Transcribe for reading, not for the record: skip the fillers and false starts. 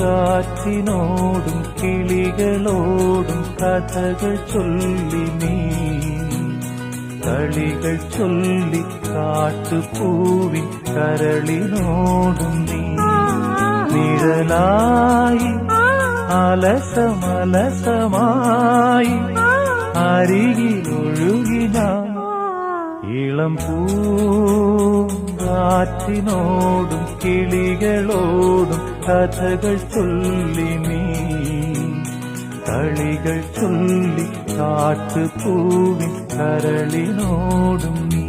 പൂങ്കാറ്റിനോടും കിളികളോടും കഥകൾ ചൊല്ലി നീ കളികൾ ചൊല്ലി കാട്ടുപൂവിൻ കരളിനോടും നീ നിഴലായി അലസമലസമായി അരികിലൊഴുകിന ഇളം പൂങ്കാറ്റിനോടും കിളികളോടും കഥകൾ ചൊല്ലി നീ കളികൾ ചൊല്ലി കാട്ടുപൂവിൻ കരളിനോടും നീ